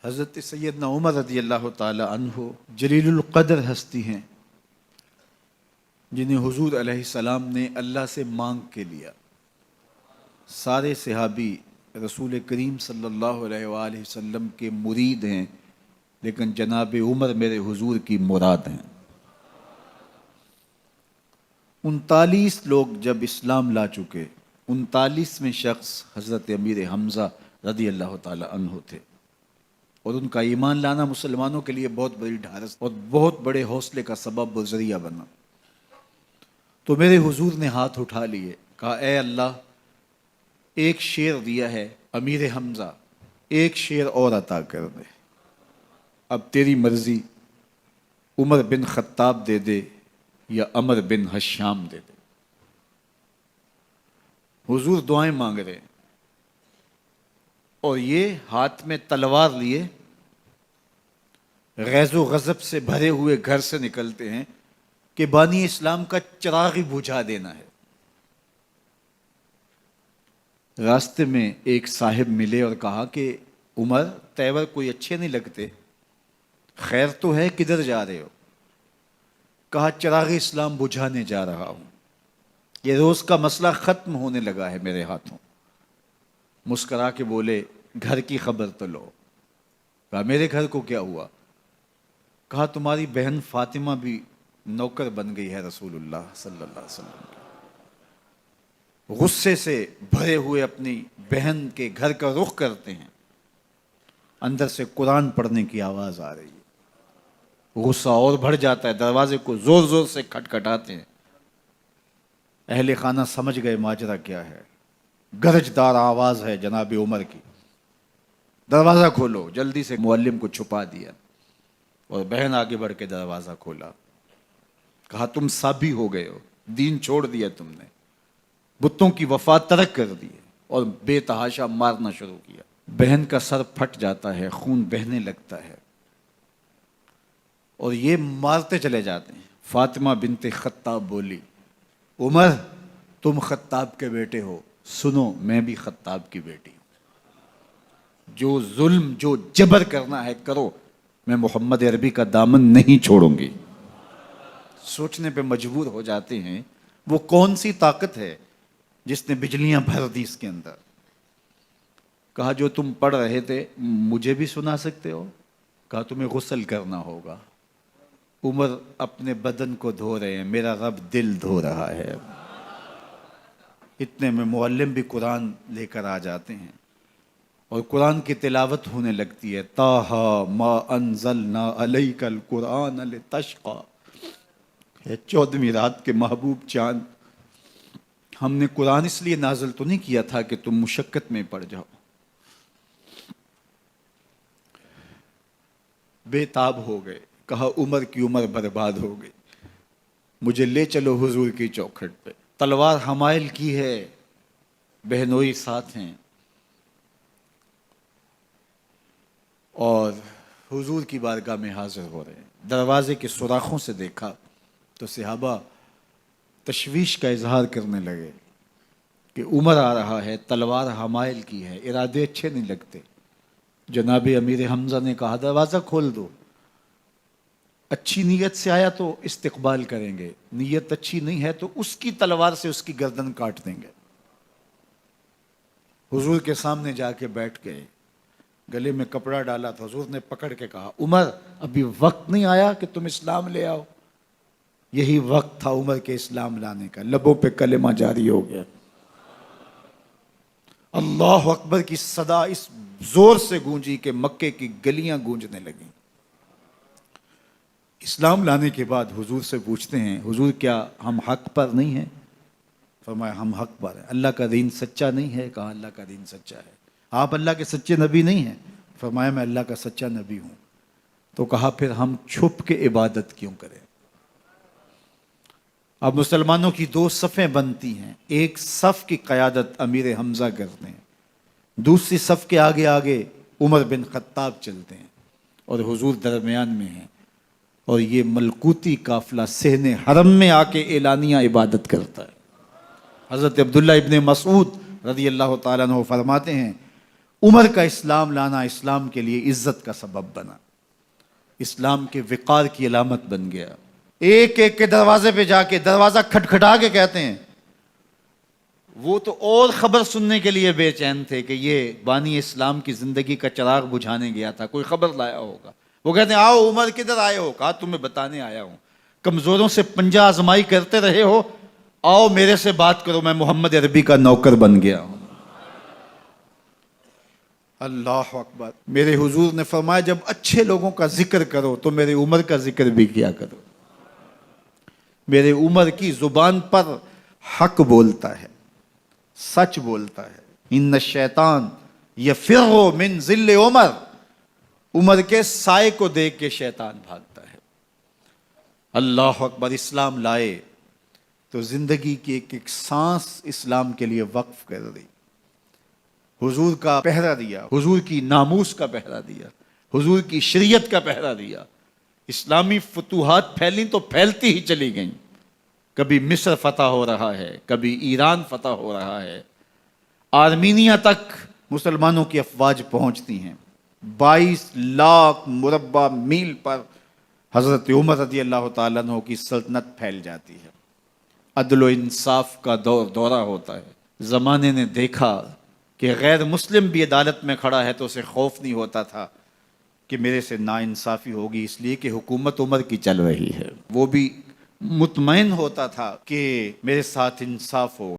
حضرت سیدنا عمر رضی اللہ تعالی عنہ جلیل القدر ہستی ہیں جنہیں حضور علیہ السلام نے اللہ سے مانگ کے لیا۔ سارے صحابی رسول کریم صلی اللہ علیہ وآلہ وسلم کے مرید ہیں، لیکن جناب عمر میرے حضور کی مراد ہیں۔ 39 لوگ جب اسلام لا چکے، 39ویں شخص حضرت امیر حمزہ رضی اللہ تعالی عنہ تھے، اور ان کا ایمان لانا مسلمانوں کے لیے بہت بڑی ڈھارس اور بہت بڑے حوصلے کا سبب و ذریعہ بنا۔ تو میرے حضور نے ہاتھ اٹھا لیے، کہا اے اللہ، ایک شیر دیا ہے امیر حمزہ، ایک شیر اور عطا کر دے، اب تیری مرضی، عمر بن خطاب دے دے یا عمر بن حشام دے دے۔ حضور دعائیں مانگ رہے ہیں، اور یہ ہاتھ میں تلوار لیے غیظ و غضب سے بھرے ہوئے گھر سے نکلتے ہیں کہ بانی اسلام کا چراغ ہی بجھا دینا ہے۔ راستے میں ایک صاحب ملے اور کہا کہ عمر، تیور کوئی اچھے نہیں لگتے، خیر تو ہے، کدھر جا رہے ہو؟ کہا چراغ اسلام بجھانے جا رہا ہوں، یہ روز کا مسئلہ ختم ہونے لگا ہے میرے ہاتھوں۔ مسکرا کے بولے گھر کی خبر تو لو۔ کہا میرے گھر کو کیا ہوا؟ کہا تمہاری بہن فاطمہ بھی نوکر بن گئی ہے رسول اللہ صلی اللہ علیہ وسلم کی۔ غصے سے بھرے ہوئے اپنی بہن کے گھر کا رخ کرتے ہیں، اندر سے قرآن پڑھنے کی آواز آ رہی ہے، غصہ اور بڑھ جاتا ہے، دروازے کو زور زور سے کھٹکھٹاتے ہیں۔ اہل خانہ سمجھ گئے ماجرا کیا ہے، گرجدار آواز ہے جناب عمر کی، دروازہ کھولو۔ جلدی سے معلم کو چھپا دیا اور بہن آگے بڑھ کے دروازہ کھولا۔ کہا تم سابی ہو گئے ہو، دین چھوڑ دیا تم نے، بتوں کی وفا ترک کر دی اور بے تحاشا مارنا شروع کیا۔ بہن کا سر پھٹ جاتا ہے، خون بہنے لگتا ہے، اور یہ مارتے چلے جاتے ہیں۔ فاطمہ بنت خطاب بولی عمر، تم خطاب کے بیٹے ہو، سنو میں بھی خطاب کی بیٹی ہوں، جو ظلم جو جبر کرنا ہے کرو، میں محمد عربی کا دامن نہیں چھوڑوں گی۔ سوچنے پہ مجبور ہو جاتے ہیں وہ کون سی طاقت ہے جس نے بجلیاں بھر دی اس کے اندر۔ کہا جو تم پڑھ رہے تھے مجھے بھی سنا سکتے ہو؟ کہا تمہیں غسل کرنا ہوگا۔ عمر اپنے بدن کو دھو رہے ہیں، میرا رب دل دھو رہا ہے۔ اتنے میں معلم بھی قرآن لے کر آ جاتے ہیں اور قرآن کی تلاوت ہونے لگتی ہے۔ طٰہٰ ما انزلنا علیک القرآن لتشقیٰ، 14ویں رات کے محبوب چاند، ہم نے قرآن اس لیے نازل تو نہیں کیا تھا کہ تم مشقت میں پڑ جاؤ۔ بے تاب ہو گئے، کہا عمر کی عمر برباد ہو گئی، مجھے لے چلو حضور کی چوکھٹ پہ۔ تلوار حمائل کی ہے، بہنوئی ساتھ ہیں، اور حضور کی بارگاہ میں حاضر ہو رہے ہیں۔ دروازے کے سوراخوں سے دیکھا تو صحابہ تشویش کا اظہار کرنے لگے کہ عمر آ رہا ہے، تلوار حمائل کی ہے، ارادے اچھے نہیں لگتے۔ جناب امیر حمزہ نے کہا دروازہ کھول دو، اچھی نیت سے آیا تو استقبال کریں گے، نیت اچھی نہیں ہے تو اس کی تلوار سے اس کی گردن کاٹ دیں گے۔ حضور کے سامنے جا کے بیٹھ گئے، گلے میں کپڑا ڈالا تو حضور نے پکڑ کے کہا عمر، ابھی وقت نہیں آیا کہ تم اسلام لے آؤ؟ یہی وقت تھا عمر کے اسلام لانے کا، لبوں پہ کلمہ جاری ہو گیا۔ اللہ اکبر کی صدا اس زور سے گونجی کہ مکے کی گلیاں گونجنے لگیں۔ اسلام لانے کے بعد حضور سے پوچھتے ہیں حضور کیا ہم حق پر نہیں ہیں؟ فرمایا ہم حق پر ہیں۔ اللہ کا دین سچا نہیں ہے؟ کہا اللہ کا دین سچا ہے۔ آپ اللہ کے سچے نبی نہیں ہیں؟ فرمایا میں اللہ کا سچا نبی ہوں۔ تو کہا پھر ہم چھپ کے عبادت کیوں کریں؟ اب مسلمانوں کی 2 صفیں بنتی ہیں، ایک صف کی قیادت امیر حمزہ کرتے ہیں، دوسری صف کے آگے آگے عمر بن خطاب چلتے ہیں، اور حضور درمیان میں ہیں، اور یہ ملکوتی قافلہ صحن حرم میں آ کے اعلانیہ عبادت کرتا ہے۔ حضرت عبداللہ ابن مسعود رضی اللہ تعالیٰ عنہ فرماتے ہیں عمر کا اسلام لانا اسلام کے لیے عزت کا سبب بنا، اسلام کے وقار کی علامت بن گیا۔ ایک ایک کے دروازے پہ جا کے دروازہ کھٹکھٹا کے کہتے ہیں، وہ تو اور خبر سننے کے لیے بے چین تھے کہ یہ بانی اسلام کی زندگی کا چراغ بجھانے گیا تھا، کوئی خبر لایا ہوگا۔ وہ کہتے ہیں آؤ عمر کدھر آئے ہو؟ کہا تمہیں بتانے آیا ہوں، کمزوروں سے پنجہ آزمائی کرتے رہے ہو، آؤ میرے سے بات کرو، میں محمد عربی کا نوکر بن گیا ہوں۔ اللہ اکبر۔ میرے حضور نے فرمایا جب اچھے لوگوں کا ذکر کرو تو میرے عمر کا ذکر بھی کیا کرو۔ میرے عمر کی زبان پر حق بولتا ہے، سچ بولتا ہے۔ ان الشیطان یفر من ظل عمر، عمر کے سائے کو دیکھ کے شیطان بھاگتا ہے۔ اللہ اکبر۔ اسلام لائے تو زندگی کی ایک ایک سانس اسلام کے لیے وقف کر دی، حضور کا پہرا دیا، حضور کی ناموس کا پہرا دیا، حضور کی شریعت کا پہرا دیا۔ اسلامی فتوحات پھیلیں تو پھیلتی ہی چلی گئیں، کبھی مصر فتح ہو رہا ہے، کبھی ایران فتح ہو رہا ہے، آرمینیا تک مسلمانوں کی افواج پہنچتی ہیں۔ 22 لاکھ مربع میل پر حضرت عمر رضی اللہ تعالیٰ عنہ کی سلطنت پھیل جاتی ہے۔ عدل و انصاف کا دورہ ہوتا ہے۔ زمانے نے دیکھا کہ غیر مسلم بھی عدالت میں کھڑا ہے تو اسے خوف نہیں ہوتا تھا کہ میرے سے ناانصافی ہوگی، اس لیے کہ حکومت عمر کی چل رہی ہے۔ وہ بھی مطمئن ہوتا تھا کہ میرے ساتھ انصاف ہو۔